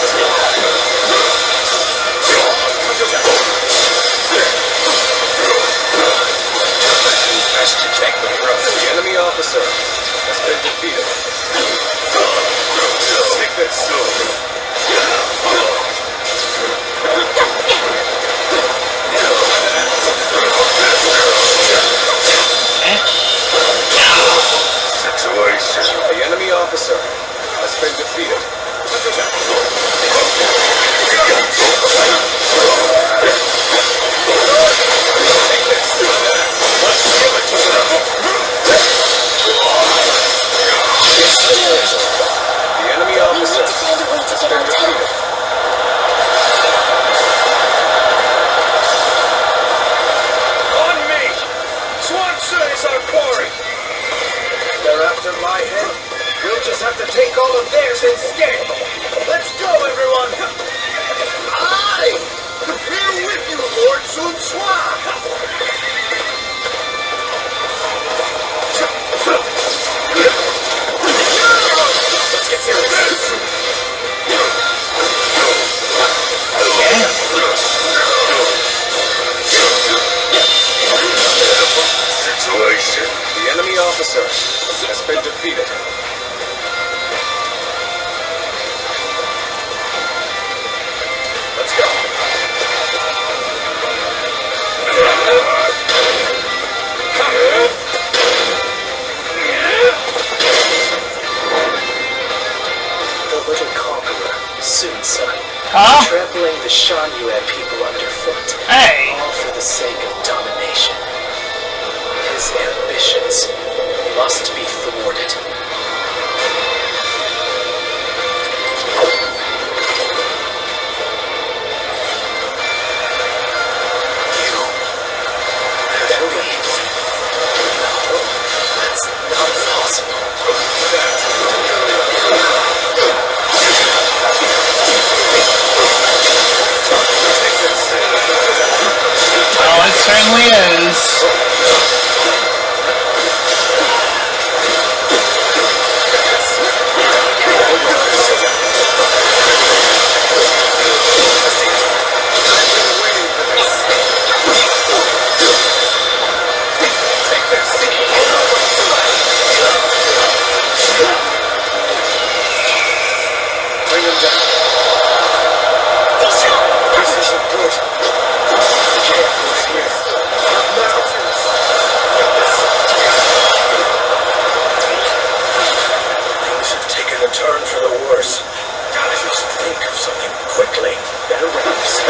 Best to take the rough. The enemy officer has been defeated. Take this.
instead. Let's go, everyone! Aye! Here with you, Lord Sun Swa!
Let's get serious.
Situation. The enemy officer has been defeated. Let's go.
The little conqueror, Sun Tzu,
Huh?
trampling the Shan Yuan people underfoot,
Hey.
all for the sake of domination. His ambitions must be thwarted. Could that be? No, that's not possible.
Oh, it certainly is.
Bring him down. This isn't good. Careful here. Mountains.
Things have taken a turn for the worse. I must think of something quickly.
Better wraps.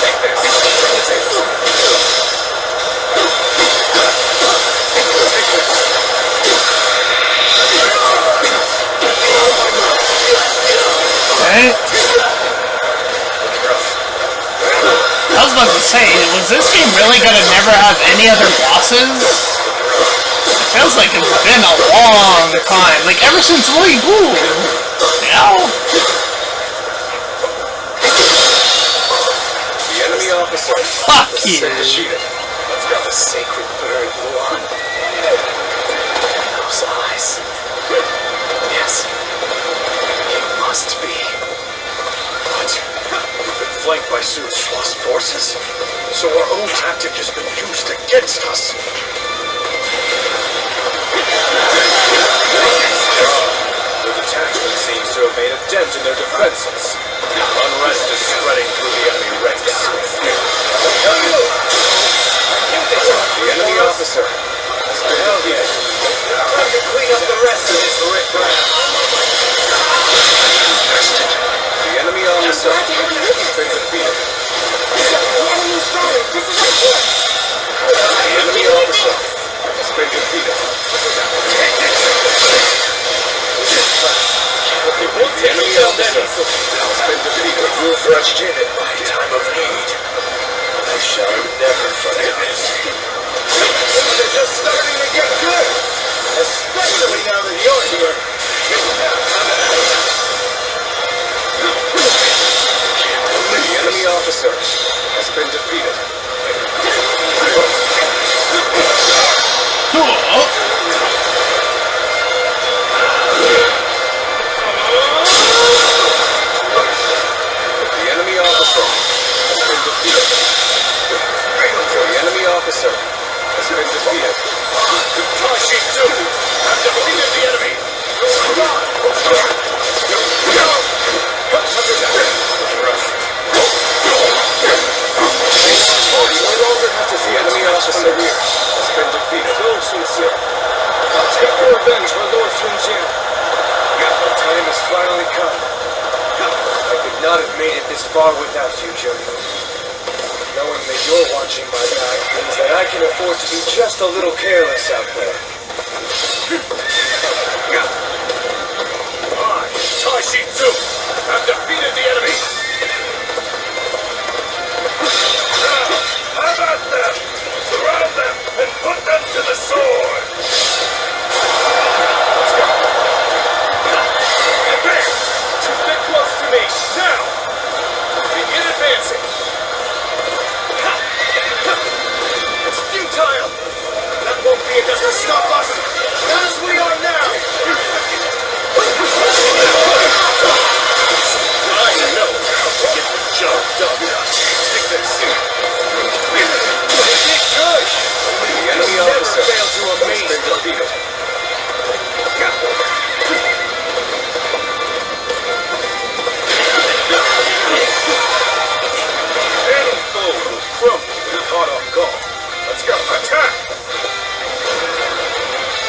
Take this.
Hey. I was about to say, was this game really gonna never have any other bosses? It feels like it's been a long time. Like, ever since Willy Boo. You know?
The enemy officer
Fuck
has
you.
been defeated. Let's go.
The sacred bird Wuhan. Those eyes. Yes. It must be.
What? We've been flanked by Sun Swa's forces, so our own tactic has been used against us. The detachment seems to have made a dent in their defenses. Unrest is spreading through the enemy ranks. The enemy officer has been defeated.
Time to clean up the rest of this riffraff.
The enemy officer
Glad to have you with
has
us.
been defeated.
So, the enemy's routed. This is our chance.
The enemy officer has been defeated. The enemy officer has been defeated.
Refreshed in at my time of need. I shall never forget this. Things are just starting to get good. Especially now that you're here.
The enemy officer has been defeated. The enemy officer has been defeated. The enemy officer has been defeated.
Tashi Tzu! I've defeated the enemy!
No longer have to fear. The enemy officer here has been defeated. Go, Sun Tzu. I'll take your revenge for Lord Sun Jian. The time has finally come. I could not have made it this far without you, Jojo. Knowing that you're watching my back means that I can afford to be just a little careless out there.
I, Tashi Tzu, have defeated the enemy! Now, have at them! Surround them and put them to the sword!
Take this. Good. The enemy officer has been defeated. Any foe will crumble when caught off guard. Let's go. Attack!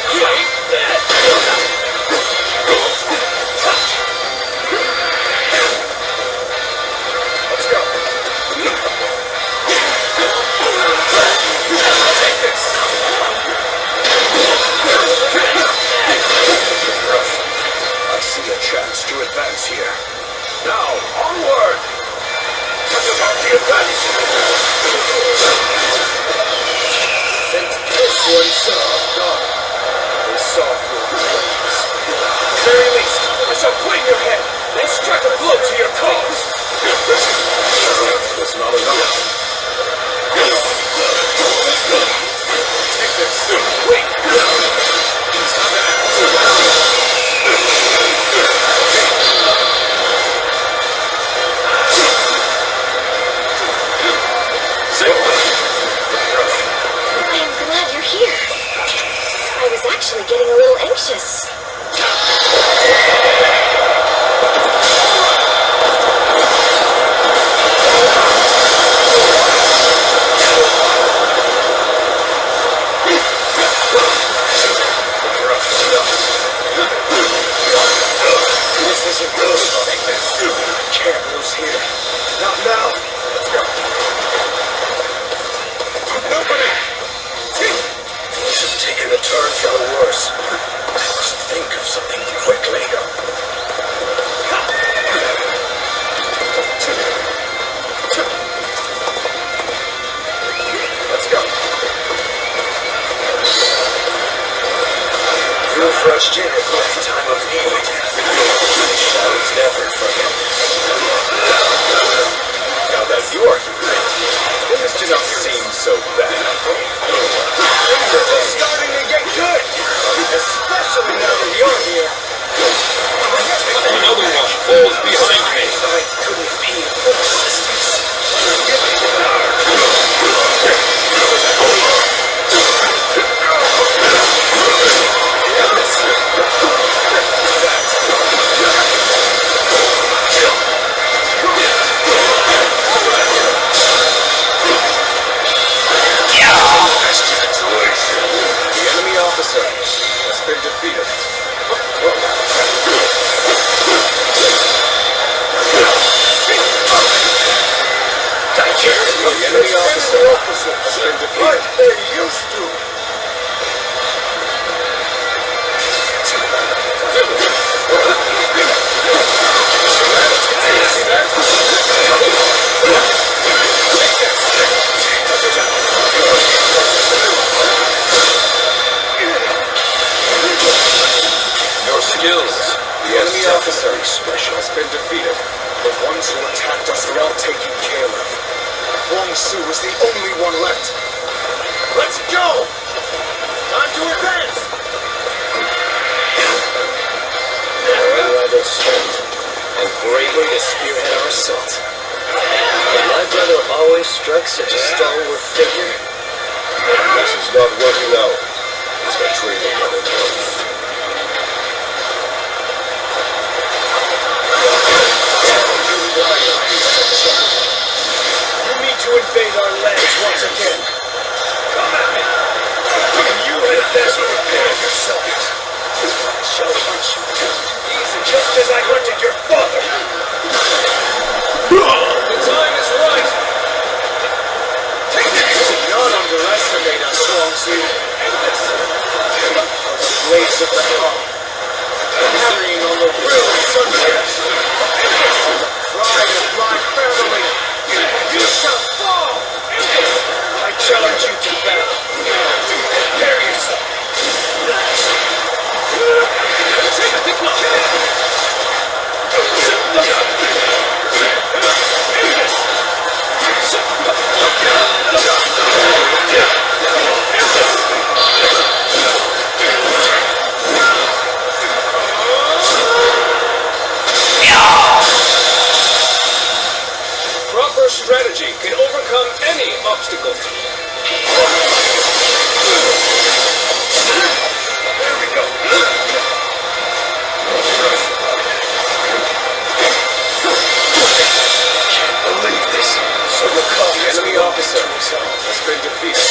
Take this! Let's go. Take this! I see a chance to advance here. Now, onward! What about the advance? Think this one saw off guard. They saw through the flames. At the very least, I shall clean your head and strike a blow to your cause. Strength was not enough. Take this. Wait!
I am glad you're here. I was actually getting a little anxious.
This isn't good. Can't lose here. Not now. Let's go. Opening. Things have taken a turn for the worse. I must think of something quickly. Let's go. Refreshed in at my time of need. My shadows never forget this. Now that you're here, things do not seem so bad. Things are just starting to get good, especially now that you're here.
Another one falls behind me.
I couldn't be of more assistance. The enemy officer has been defeated. The enemy officer has been defeated. Like they used to.
Your skills.
The enemy officer has been defeated. The ones who attacked us are all taken care of. Wong Su is the only one left. Let's go! Time to advance!
Our unrivaled strength and bravery to spearhead our assault. But my brother always struck such a stalwart figure.
This is not working out. It's a training of it. You need to invade our lands once again. Come at me. You had best prepare yourselves. I shall hunt you down, just as I hunted your father. The time is right. Do not underestimate us, Wong Su. The blades of the dawn, carrying on the will of sunset. Pride of my family, you shall fall. I challenge you to battle. Prepare yourself.
Yeah!
Your strategy can overcome any obstacle.
There we go. Can't believe this. So the
Enemy officer has been defeated.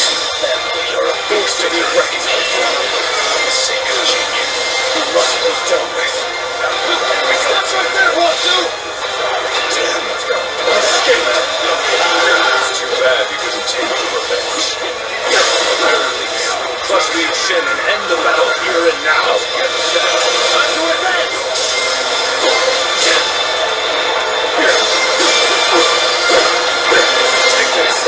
You're a force to be reckoned with. You must be done with.
That's right there, Watsu!
Damn, escaped.
It's too bad you didn't take your revenge. Trust me, Shin, and end the battle here and now. Time to advance! Take this.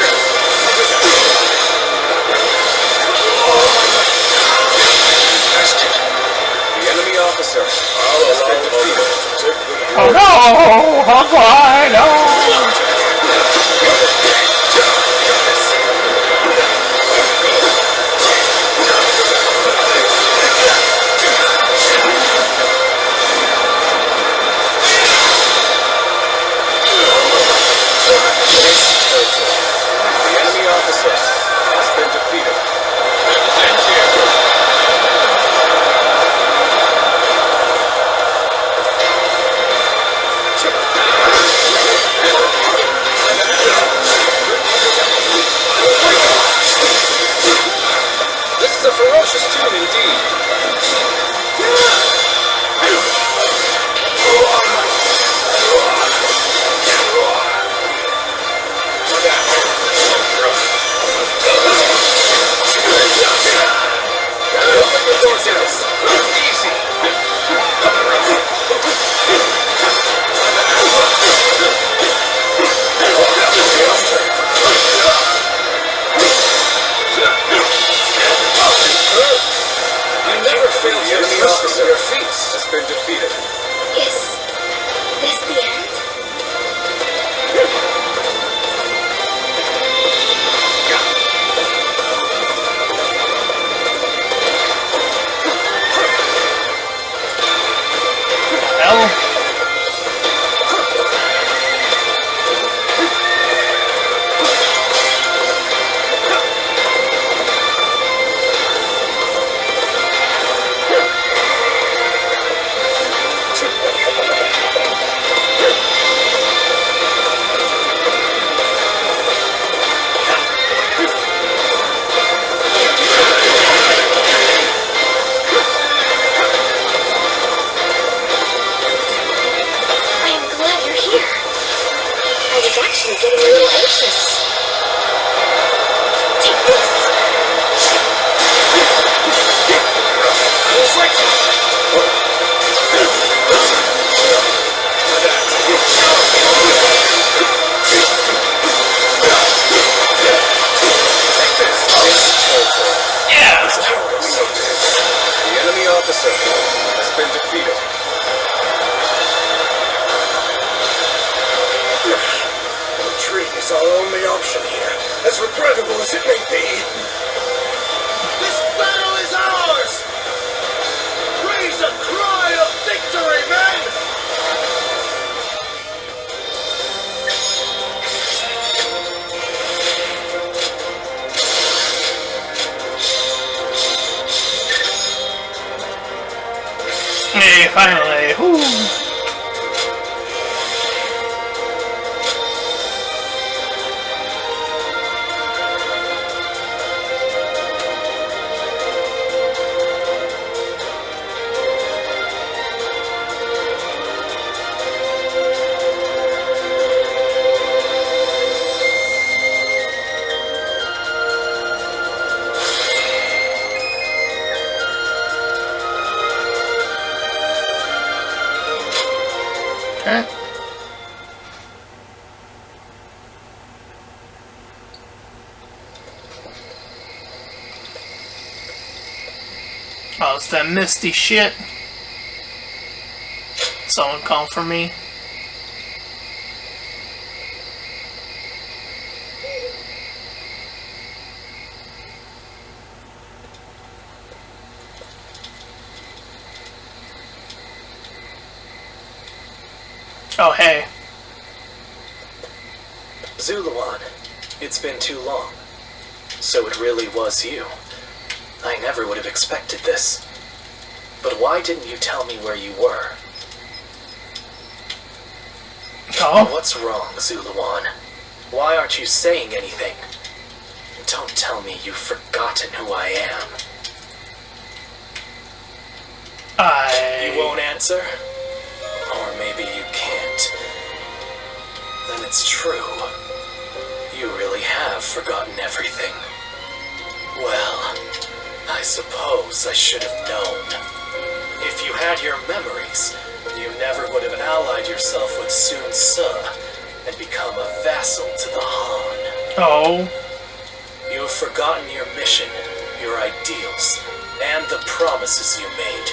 The enemy officer has been defeated.
Oh no! Oh boy, no!
The enemy officer has been defeated. This is a ferocious tune indeed. Easy. You never fail to enemy officer. Your feet has been defeated.
Is this the end?
Hell.
I am glad you're here. I was actually getting a little anxious. Take this.
Yeah!
The enemy officer has been defeated.
Retreat is our only option here, as regrettable as it may be.
This battle is ours! Raise a cry of victory, men!
Hey, finally. Woo. Okay. Oh, it's that misty shit. Someone come for me. Oh, hey.
Zuluan, it's been too long. So it really was you. I never would have expected this. But why didn't you tell me where you were?
Oh?
What's wrong, Zuluan? Why aren't you saying anything? Don't tell me you've forgotten who I am. You won't answer? Or maybe you can't. Then it's true. You really have forgotten everything. Well, I suppose I should have known. If you had your memories, you never would have allied yourself with Sun Ce and become a vassal to the Han.
Oh.
You have forgotten your mission, your ideals, and the promises you made.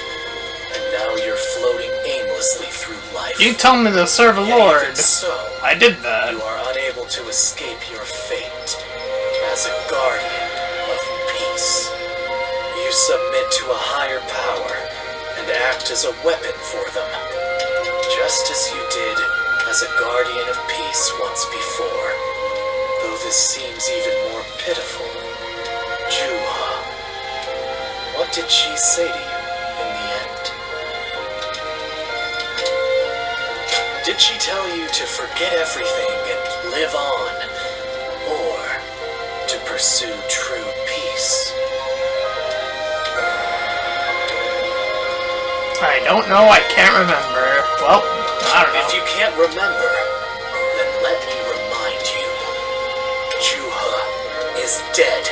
And now you're floating aimlessly through life.
You told me to serve a
Yet
lord.
even so,
I did that.
you are unable to escape your fate as a guardian of peace. You submit to a higher power and act as a weapon for them, just as you did as a guardian of peace once before. Though this seems even more pitiful. Juha, what did she say to you in the end? Did she tell you to forget everything and live on, or to pursue true peace?
I don't know, I can't remember. Well, I don't know.
If you can't remember, then let me remind you. Juha is dead.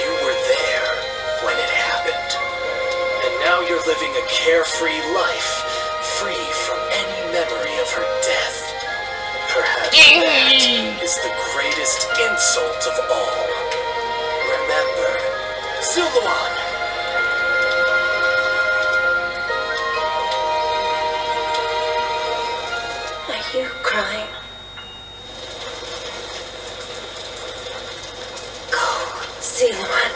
You were there when it happened. And now you're living a carefree life, free from any memory of her death. Perhaps that is the greatest insult of all. Remember, Zuluan!
Are you crying? Go, Zuluan.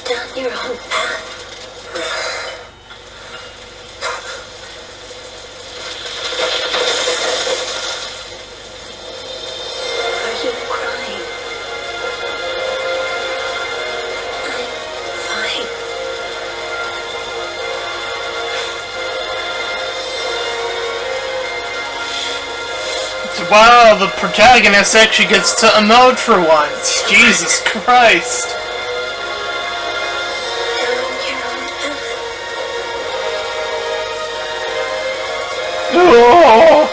Down your own path. Are you crying? I'm fine.
Wow, the protagonist actually gets to emote for once. Jesus Christ.
Down your own path.
Oh.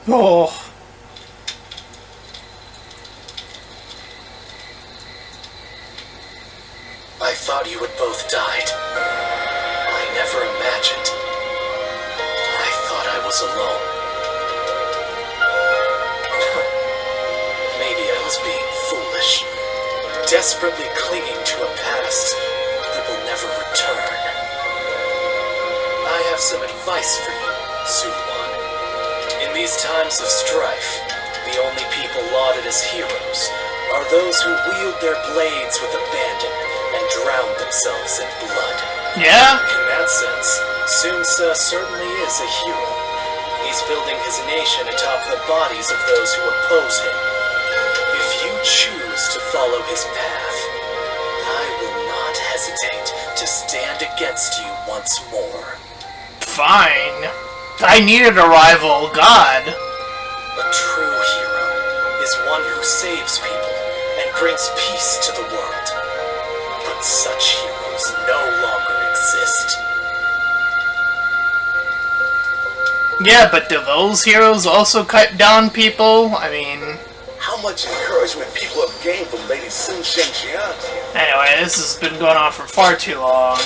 Oh.
I thought you had both died. I never imagined. I thought I was alone. Maybe I was being foolish, desperately clinging to a past that will never return. I have some advice for you, Zuluan. In these times of strife, the only people lauded as heroes are those who wield their blades with abandon and drown themselves in blood.
Yeah?
In that sense, Sun Ce certainly is a hero. He's building his nation atop the bodies of those who oppose him. If you choose to follow his path, I will not hesitate to stand against you once more.
Fine. I needed a rival god.
A true hero is one who saves people and brings peace to the world. But such heroes no longer exist.
Yeah, but do those heroes also cut down people? I mean...
How much encouragement people have gained from Lady Sun Shengxian.
Anyway, this has been going on for far too long.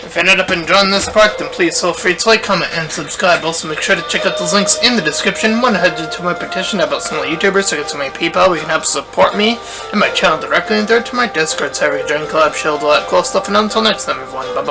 If you ended up enjoying this part, then please feel free to like, comment, and subscribe. Also, make sure to check out those links in the description. Want to head to my petition about small YouTubers to get to my PayPal where you can help support me and my channel directly, and there to my Discord server, join collab, shield, all that cool stuff. And until next time, everyone, bye-bye.